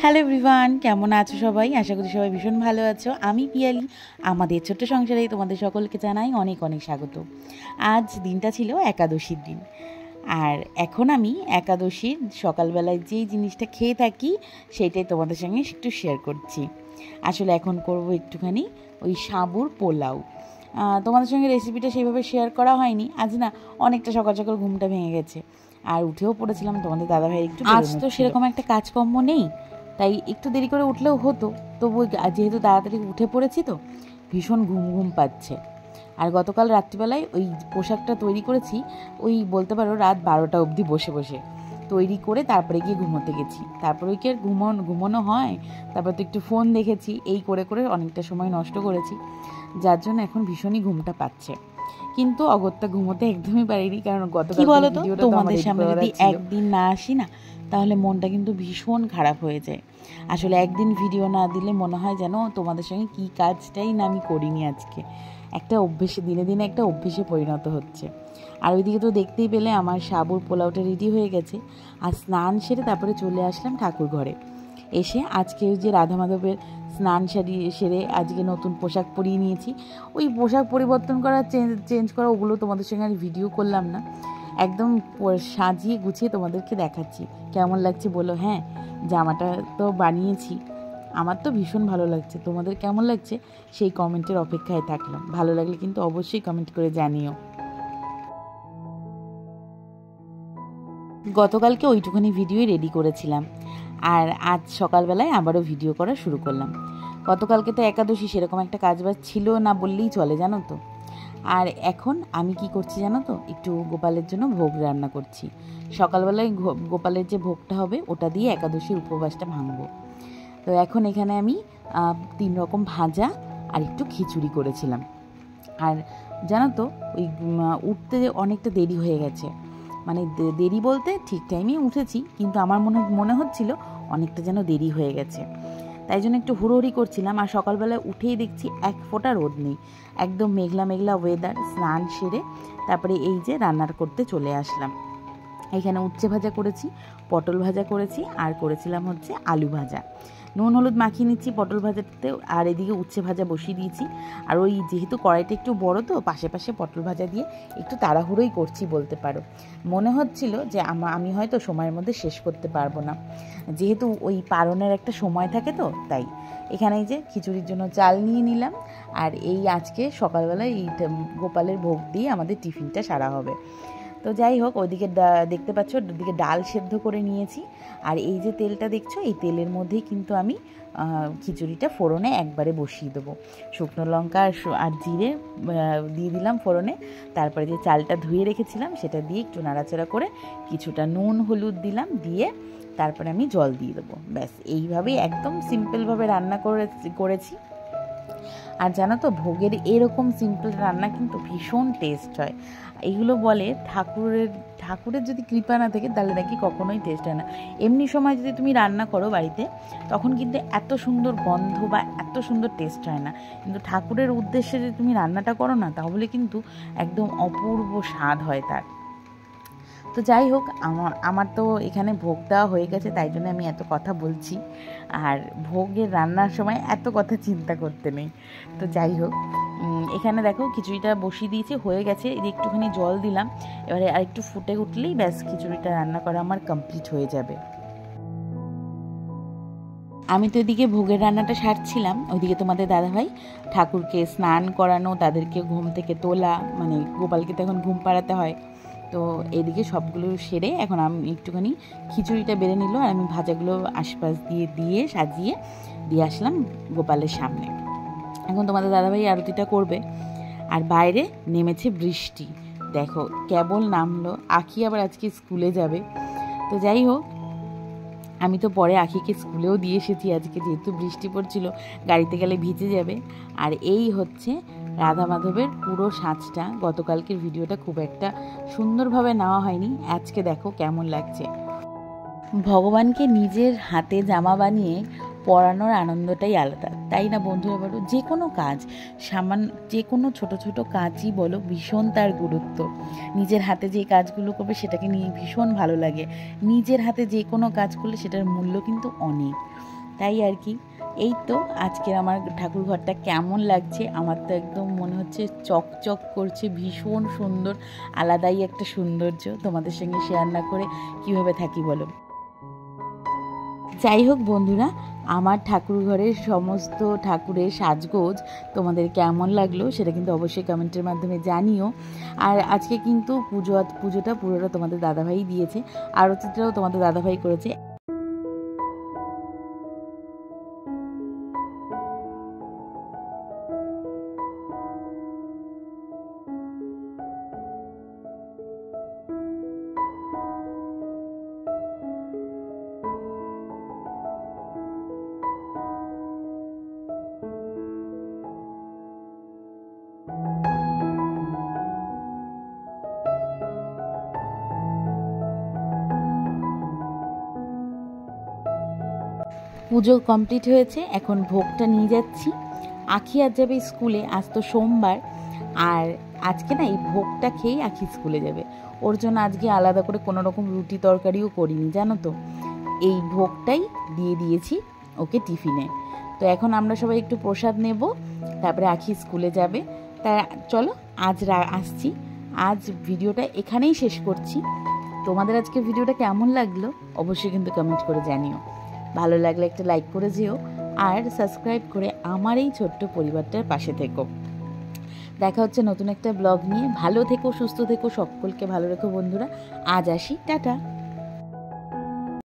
Hello everyone, কেমন আছো সবাই? আশা করি সবাই ভীষণ ভালো আছো। আমি পিয়ালি, আমাদের ছোট্ট সংসারে তোমাদের সকলকে জানাই অনেক অনেক স্বাগত। আজ দিনটা ছিল একাদশীর দিন, আর এখন আমি একাদশীর সকালবেলায় যেই জিনিসটা খেয়ে থাকি সেটাই তোমাদের সঙ্গে একটু শেয়ার করছি। আসলে এখন করব একটুখানি ওই সাবুর পোলাও। তোমাদের সঙ্গে রেসিপিটা সেইভাবে শেয়ার করা হয়নি, আজ না অনেকটা সকাল সকাল ঘুমটা ভেঙে গেছে, আর উঠেও পড়েছিলাম তোমাদের দাদাভাই একটু। আজ তো সেরকম একটা কাজকর্ম নেই, তাই একটু দেরি করে উঠলেও হতো, তবু যেহেতু তাড়াতাড়ি উঠে পড়েছি তো ভীষণ ঘুম ঘুম পাচ্ছে। আর গতকাল রাত্রিবেলায় ওই পোশাকটা তৈরি করেছি, ওই বলতে পারো রাত 12টা অবধি বসে বসে তৈরি করে তারপরে গিয়ে ঘুমোতে গেছি। তারপরে কি আর ঘুমানো হয়? তারপর তো একটু ফোন দেখেছি, এই করে করে অনেকটা সময় নষ্ট করেছি, যার জন্য এখন ভীষণই ঘুমটা পাচ্ছে। কিন্তু অগত্যা ঘুমোতে একদমই পারিনি, কারণ গতকাল বলো তো, তোমাদের সামনে যদি একদিন না আসি না তাহলে মনটা কিন্তু ভীষণ খারাপ হয়ে যায়। আসলে একদিন ভিডিও না দিলে মনে হয় যেন তোমাদের সঙ্গে কী কাজটাই না আমি করিনি। আজকে একটা অভ্যেসে, দিনে দিনে একটা অভ্যেসে পরিণত হচ্ছে। আর ওইদিকে তো দেখতেই পেলে আমার সাবুর পোলাওটা রেডি হয়ে গেছে। আর স্নান সেরে তারপরে চলে আসলাম ঠাকুর ঘরে। এসে আজকে ওই যে রাধা মাধবের স্নান সেরে আজকে নতুন পোশাক পরিয়ে নিয়েছি। ওই পোশাক পরিবর্তন করা, চেঞ্জ করা, ওগুলো তোমাদের সঙ্গে আর ভিডিও করলাম না, একদম সাজিয়ে গুছিয়ে তোমাদেরকে দেখাচ্ছি। কেমন লাগছে বলো? হ্যাঁ, জামাটা তো বানিয়েছি, আমার তো ভীষণ ভালো লাগছে। তোমাদের কেমন লাগছে সেই কমেন্টের অপেক্ষায় থাকলাম। ভালো লাগলে কিন্তু অবশ্যই কমেন্ট করে জানিও। গতকালকে ওইটুখানি ভিডিওই রেডি করেছিলাম, আর আজ সকালবেলায় আবারও ভিডিও করা শুরু করলাম। গতকালকে তো একাদশী, সেরকম একটা কাজবাজ ছিল না বললেই চলে, জানো তো। আর এখন আমি কি করছি জানো তো, একটু গোপালের জন্য ভোগ রান্না করছি। সকালবেলায় গোপালের যে ভোগটা হবে ওটা দিয়ে একাদশীর উপবাসটা ভাঙবো। তো এখন এখানে আমি 3 রকম ভাজা আর একটু খিচুড়ি করেছিলাম। আর জানো তো ওই উঠতে অনেকটা দেরি হয়ে গেছে, মানে দেরি বলতে ঠিক টাইমেই উঠেছি, কিন্তু আমার মনে হচ্ছিল অনেকটা যেন দেরি হয়ে গেছে, তাই জন্য একটু হুড়োহুড়ি করছিলাম। আর সকালবেলায় উঠেই দেখছি এক ফোঁটা রোদ নেই, একদম মেঘলা মেঘলা ওয়েদার। স্নান সেরে তারপরে এই যে রান্নার করতে চলে আসলাম। এখানে উচ্ছে ভাজা করেছি, পটল ভাজা করেছি, আর করেছিলাম হচ্ছে আলু ভাজা। নুন হলুদ মাখিয়ে নিচ্ছি পটল ভাজাতে, আর এদিকে উচ্ছে ভাজা বসিয়ে দিয়েছি। আর ওই যেহেতু কড়াইটা একটু বড় তো, পাশে পাশে পটল ভাজা দিয়ে একটু তাড়াহুড়োই করছি বলতে পারো। মনে হচ্ছিল যে আমি হয়তো সময়ের মধ্যে শেষ করতে পারবো না, যেহেতু ওই পারণের একটা সময় থাকে তো, তাই। এখানে এই যে খিচুড়ির জন্য চাল নিয়ে নিলাম, আর এই আজকে সকালবেলায় এই গোপালের ভোগ দিয়ে আমাদের টিফিনটা সারা হবে। তো যাই হোক, ওইদিকে দেখতে পাচ্ছ ওদিকে ডাল সেদ্ধ করে নিয়েছি। আর এই যে তেলটা দেখছো, এই তেলের মধ্যেই কিন্তু আমি খিচুড়িটা ফোড়নে একবারে বসিয়ে দেবো। শুকনো লঙ্কা আর জিরে দিয়ে দিলাম ফোড়নে, তারপরে যে চালটা ধুয়ে রেখেছিলাম সেটা দিয়ে একটু নাড়াচাড়া করে কিছুটা নুন হলুদ দিলাম, দিয়ে তারপরে আমি জল দিয়ে দেবো। ব্যাস, এইভাবেই একদম সিম্পলভাবে রান্না করেছি। আর জানো তো, ভোগের এরকম সিম্পল রান্না কিন্তু ভীষণ টেস্ট হয়। এইগুলো বলে ঠাকুরের যদি কৃপা না থাকে তাহলে নাকি কখনোই টেস্ট হয় না। এমনি সময় যদি তুমি রান্না করো বাড়িতে, তখন কিন্তু এত সুন্দর গন্ধ বা এত সুন্দর টেস্ট হয় না, কিন্তু ঠাকুরের উদ্দেশ্যে যদি তুমি রান্নাটা করো না, তাহলে কিন্তু একদম অপূর্ব স্বাদ হয় তার। তো যাই হোক, আমার তো এখানে ভোগ দেওয়া হয়ে গেছে, তাই জন্য আমি এত কথা বলছি। আর ভোগের রান্নার সময় এত কথা চিন্তা করতে নেই। তো যাই হোক, এখানে দেখো খিচুড়িটা বসিয়ে দিয়েছি, হয়ে গেছে। একটুখানি জল দিলাম, এবারে আর একটু ফুটে উঠলেই ব্যাস খিচুড়িটা রান্না করা আমার কমপ্লিট হয়ে যাবে। আমি তো এদিকে ভোগের রান্নাটা সারছিলাম, ওইদিকে তোমাদের দাদাভাই ঠাকুরকে স্নান করানো, তাদেরকে ঘুম থেকে তোলা, মানে গোপালকে তো এখন ঘুম পাড়াতে হয়। তো এদিকে সবগুলো সেরে এখন আমি একটুখানি খিচুড়িটা বেড়ে নিল, আর আমি ভাজাগুলো আশপাশ দিয়ে সাজিয়ে দিয়ে আসলাম গোপালের সামনে। এখন তোমাদের দাদাভাই আরতিটা করবে, আর বাইরে নেমেছে বৃষ্টি। দেখো কেবল নামলো। আখি আবার আজকে স্কুলে যাবে। তো যাই হোক, আমি তো পরে আখিকে স্কুলেও দিয়ে এসেছি আজকে, যেহেতু বৃষ্টি পড়ছিল, গাড়িতে গেলে ভিজে যাবে। আর এই হচ্ছে রাধা মাধবের পুরো সাজটা। গতকালকের ভিডিওটা খুব একটা সুন্দরভাবে নেওয়া হয়নি, আজকে দেখো কেমন লাগছে। ভগবানকে নিজের হাতে জামা বানিয়ে পড়ানোর আনন্দটাই আলাদা, তাই না বন্ধুরা? বলো, যে কোনো কাজ, যে কোনো ছোট ছোট কাজই বলো, ভীষণ তার গুরুত্ব। নিজের হাতে যে কাজগুলো করবে সেটাকে নিয়ে ভীষণ ভালো লাগে। নিজের হাতে যে কোনো কাজ করলে সেটার মূল্য কিন্তু অনেক। তাই আর কি। এই তো আজকের আমার ঠাকুর ঘরটা কেমন লাগছে? আমার তো একদম মনে হচ্ছে চকচক করছে, ভীষণ সুন্দর, আলাদাই একটা সৌন্দর্য। তোমাদের সঙ্গে শেয়ার না করে কিভাবে থাকি বলো। যাই হোক বন্ধুরা, আমার ঠাকুর ঘরের সমস্ত ঠাকুরের সাজগোজ তোমাদের কেমন লাগলো সেটা কিন্তু অবশ্যই কমেন্টের মাধ্যমে জানিও। আর আজকে কিন্তু পুজোটা পুরোটা তোমাদের দাদাভাই দিয়েছে, আরতিটাও তোমাদের দাদাভাই করেছে। পুজো কমপ্লিট হয়েছে, এখন ভোগটা নিয়ে যাচ্ছি। আখি আজ যাবে স্কুলে, আজ তো সোমবার, আর আজকে না এই ভোগটা খেয়েই আখি স্কুলে যাবে। ওর জন্য আজকে আলাদা করে কোনো রকম রুটি তরকারিও করিনি, জানো তো। এই ভোগটাই দিয়ে দিয়েছি ওকে টিফিনে। তো এখন আমরা সবাই একটু প্রসাদ নেব, তারপরে আখি স্কুলে যাবে। তা চলো আসছি, আজ ভিডিওটা এখানেই শেষ করছি। তোমাদের আজকে ভিডিওটা কেমন লাগলো অবশ্যই কিন্তু কমেন্ট করে জানিও। ভালো লাগলে একটা লাইক করে যেও, আর সাবস্ক্রাইব করে আমার এই ছোট্ট পরিবারটার পাশে থেকো। দেখা হচ্ছে নতুন একটা ব্লগ নিয়ে। ভালো থেকো, সুস্থ থেকো, সকলকে ভালো রেখো বন্ধুরা। আজ আসি, টাটা।